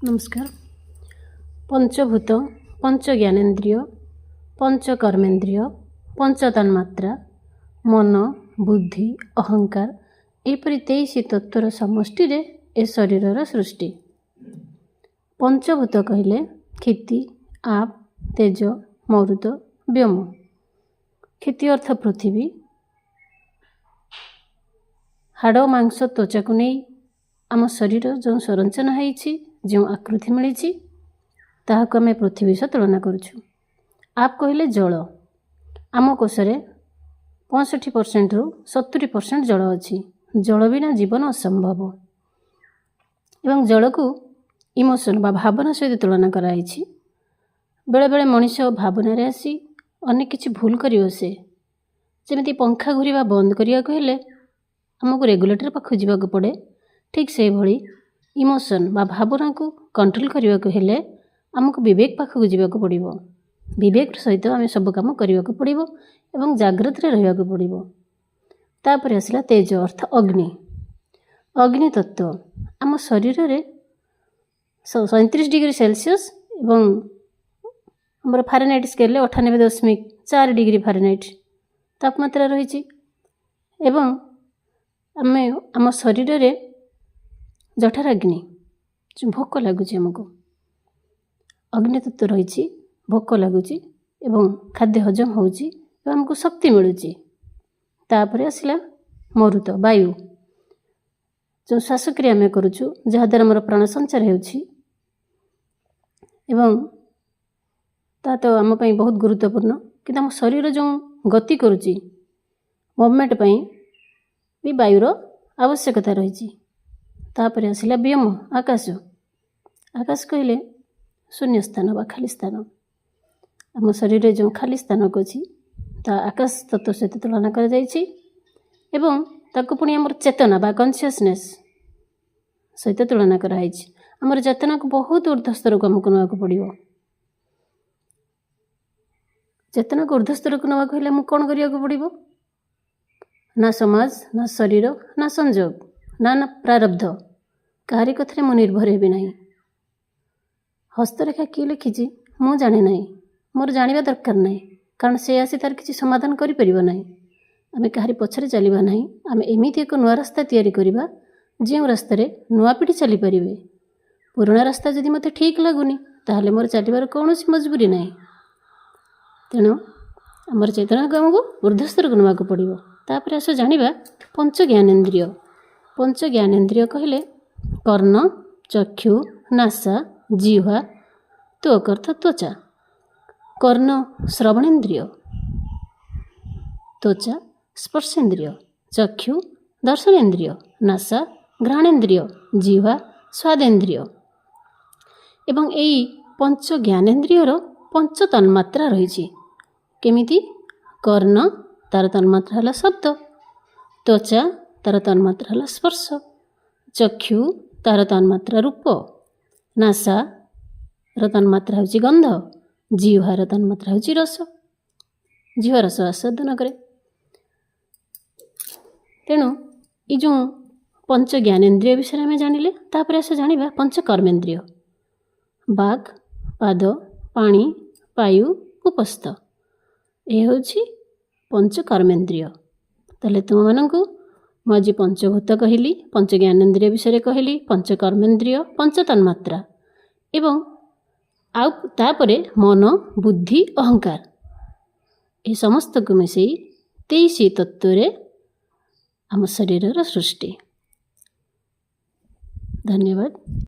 नमस्कार। पंचभूत, पंच ज्ञानेन्द्रिय, पंच कर्मेन्द्रिय, पंच तन्मात्रा, मन, बुद्धि, अहंकार एपरी 23 तत्वर समष्टि रे ए शरीरर सृष्टि। पंचभूत कहले क्षिति, आप, तेज, मरुत, व्योम। क्षिति अर्थ पृथ्वी, हाड़ मांस त्वचा को नहीं आम शरीर जो संरचना है जो आकृति मिली ताहाको आमे पृथ्वी सह तुलना करुछु। आप कहले जल, आम कोशरे 65% रु 70% जल अच्छी। जल बिना जीवन असंभव एवं जल को इमोशन बा भावना सहित तुलना कराई। बेले बेले मनीष भावना रे आसी अनेक किछि भूल करि बसे। जेमिति पंखा घुरिबा बंद करिया कहले आमको रेगुलेटर पाखु जीवाक पड़े, ठीक से भली इमोशन बा भावना को कंट्रोल करने को हेले आमको विवेक पाखक जीवाक पड़िबो। विवेक सहित आम सब काम करने को पड़िबो एवं जागृत रे रहिबा को पड़िबो। तापर आसला तेज अर्थ अग्नि। अग्नि तत्व आम शरीर रे 37 डिग्री सेल्सियस एवं हमर फारेनहाइट स्केल 98.4 डिग्री फारेनहाइट तापमात्रा रही एवं आमे आम शरीर रे जठार अग्नि भोक लगुच आमको अग्नि तत्व रही भोक लगुच एवं खाद्य हजम होउची एवं हमको शक्ति मिलूची। तापर आसला मरुत वायु जो श्वासक्रिया आम करुचु जहाँ द्वारा आम प्राण संचार होउची एवं ता तो आम पई बहुत गुरुत्वपूर्ण कि आम शरीर जो गति करुची मूवमेंट पई भी वायुर आवश्यकता रही। तापर आसला व्योम आकाश। आकाश कहले शून्य स्थान बा खाली स्थान। आम शरीर जो खाली स्थान अच्छी ता आकाश तत्व सहित तुलना कर जाइछि एवं ताको पुणी आमर चेतना बा कॉन्शियसनेस सहित तुलना कराई। आमर चेतना को बहुत ऊर्ध्व स्तर को आमको नवाक पड़िबो। चेतना को ऊर्ध्व स्तर को नवाक हेले आमको कौन करिया को पड़िबो? ना समाज, ना शरीर, ना संजोग, ना प्रारब्ध काहारी कथरे मु निर्भर हेबी नहीं। हस्तरेखा किए लिखिछि मु जाने नहीं, मोर जानिबा दरकार नहीं, कारण से आसी तार किछि समाधान करि परिबो नहीं। आमे काहारी पछरे चलिबा नहीं। आमे एमिति एक नुआ रास्ता तैयारी करिबा जे रास्ता रे नुआ पीढ़ी चली परिबे। पुराना रास्ता जदि मते ठीक लागुनी ताहले मोर चलिबार कोनोसी मजबूरी नहीं। तेणु आमर चेतना को आमको ऊर्ध्वस्तर को नवाक पड़िबो। तापर आसो जानिबा पंच ज्ञानेन्द्रिय। पंच ज्ञानेन्द्रिय कहले कर्ण, चक्षु, नासा, जिह्वा, त्वक अर्थ त्वचा। कर्ण श्रवणेन्द्रिय, त्वचा स्पर्शेन्द्रिय, चक्षु दर्शनेन्द्रिय, नासा घ्राणेन्द्रिय, जिह्वा स्वादेन्द्रिय। एवं एई पंच ज्ञानेन्द्रियर पंच तन्मात्रा रही। केमिति? कर्ण तार तन्मात्रा हला शब्द, त्वचा तार तन्मात्रा हला स्पर्श, चक्षु तार तन्मात्रा रूप, नासा तन्मात्रा होची गंध, जिह्वार तन्मात्रा होची रस। जिह्वा रस आस्वादन करे। तेणु ये जो पंच ज्ञानेन्द्रिय विषय में जानिले तापर आस जानिबा पंच कर्मेन्द्रिय। बाघ, पाद, पानी, वायु, उपस्थ ये होची पंच कर्मेन्द्रिय। ताले तुम मानकु मुझे पंचभूत कहली, पंच ज्ञानेन्द्रिय विषय कहली, पंच कर्मेन्द्रिय, पंच तन्मात्रा एवं आउ तापरे मन, बुद्धि, अहंकार ये समस्त को मिसई 23 तत्व रे आम शरीरर सृष्टि। धन्यवाद।